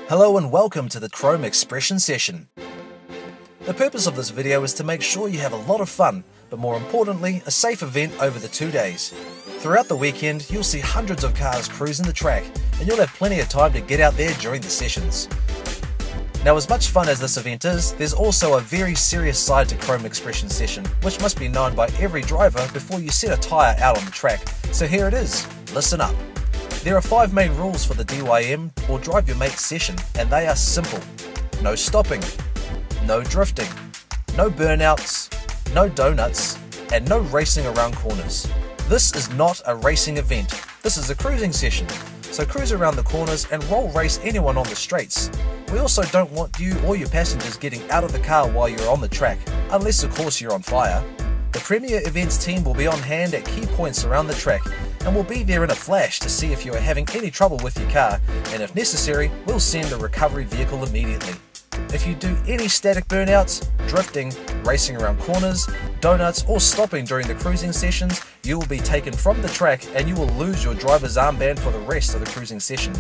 Hello and welcome to the Chrome Expression session. The purpose of this video is to make sure you have a lot of fun, but more importantly, a safe event over the 2 days. Throughout the weekend, you'll see hundreds of cars cruising the track, and you'll have plenty of time to get out there during the sessions. Now, as much fun as this event is, there's also a very serious side to Chrome Expression session, which must be known by every driver before you set a tyre out on the track. So here it is, listen up. There are 5 main rules for the DYM or Drive Your Mate session, and they are simple. No stopping, no drifting, no burnouts, no donuts, and no racing around corners. This is not a racing event, this is a cruising session, so cruise around the corners and roll race anyone on the straights. We also don't want you or your passengers getting out of the car while you're on the track, unless of course you're on fire. The Premier Events team will be on hand at key points around the track and will be there in a flash to see if you are having any trouble with your car, and if necessary, we'll send a recovery vehicle immediately. If you do any static burnouts, drifting, racing around corners, donuts or stopping during the cruising sessions, you will be taken from the track and you will lose your driver's armband for the rest of the cruising session.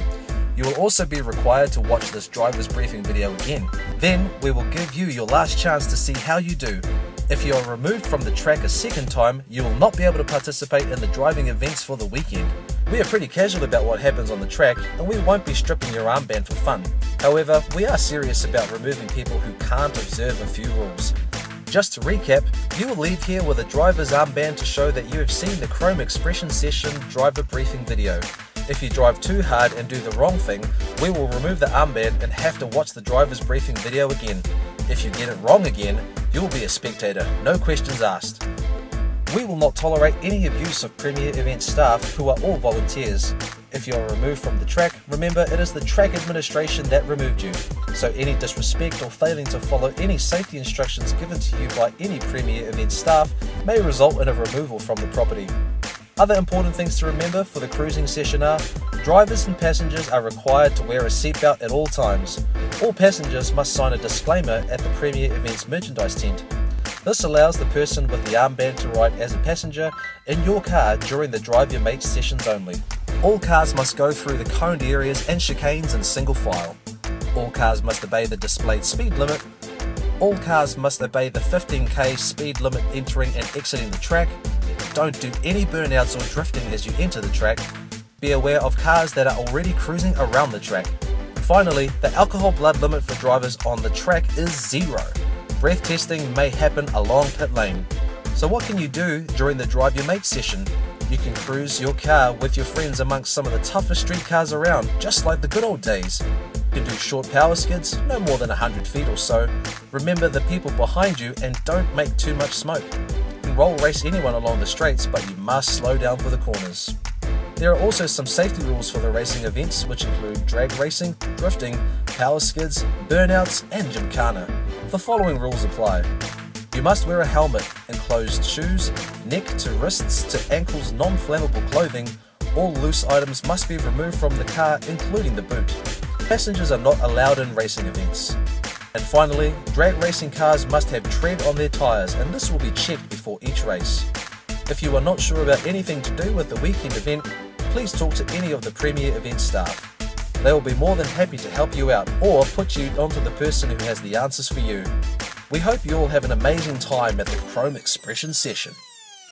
You will also be required to watch this driver's briefing video again. Then we will give you your last chance to see how you do. If you are removed from the track a second time, you will not be able to participate in the driving events for the weekend. We are pretty casual about what happens on the track, and we won't be stripping your armband for fun. However, we are serious about removing people who can't observe a few rules. Just to recap, you will leave here with a driver's armband to show that you have seen the Chrome Expression session driver briefing video. If you drive too hard and do the wrong thing, we will remove the armband and have to watch the driver's briefing video again. If you get it wrong again, you will be a spectator, no questions asked. We will not tolerate any abuse of Premier Event staff who are all volunteers. If you are removed from the track, remember it is the track administration that removed you, so any disrespect or failing to follow any safety instructions given to you by any Premier Event staff may result in a removal from the property. Other important things to remember for the cruising session are: drivers and passengers are required to wear a seatbelt at all times. All passengers must sign a disclaimer at the Premier Events merchandise tent. This allows the person with the armband to ride as a passenger in your car during the Drive Your Mate sessions only. All cars must go through the coned areas and chicanes in single file. All cars must obey the displayed speed limit. All cars must obey the 15km speed limit entering and exiting the track. Don't do any burnouts or drifting as you enter the track. Be aware of cars that are already cruising around the track. Finally, the alcohol blood limit for drivers on the track is 0. Breath testing may happen along pit lane. So what can you do during the Drive Your Mate session? You can cruise your car with your friends amongst some of the toughest street cars around, just like the good old days. You can do short power skids, no more than 100 feet or so. Remember the people behind you and don't make too much smoke. You can roll race anyone along the straights, but you must slow down for the corners. There are also some safety rules for the racing events, which include drag racing, drifting, power skids, burnouts, and gymkhana. The following rules apply. You must wear a helmet, enclosed shoes, neck to wrists to ankles non-flammable clothing. All loose items must be removed from the car, including the boot. Passengers are not allowed in racing events. And finally, drag racing cars must have tread on their tyres, and this will be checked before each race. If you are not sure about anything to do with the weekend event, please talk to any of the Premier Event staff. They will be more than happy to help you out or put you onto the person who has the answers for you. We hope you all have an amazing time at the Chrome Expression session.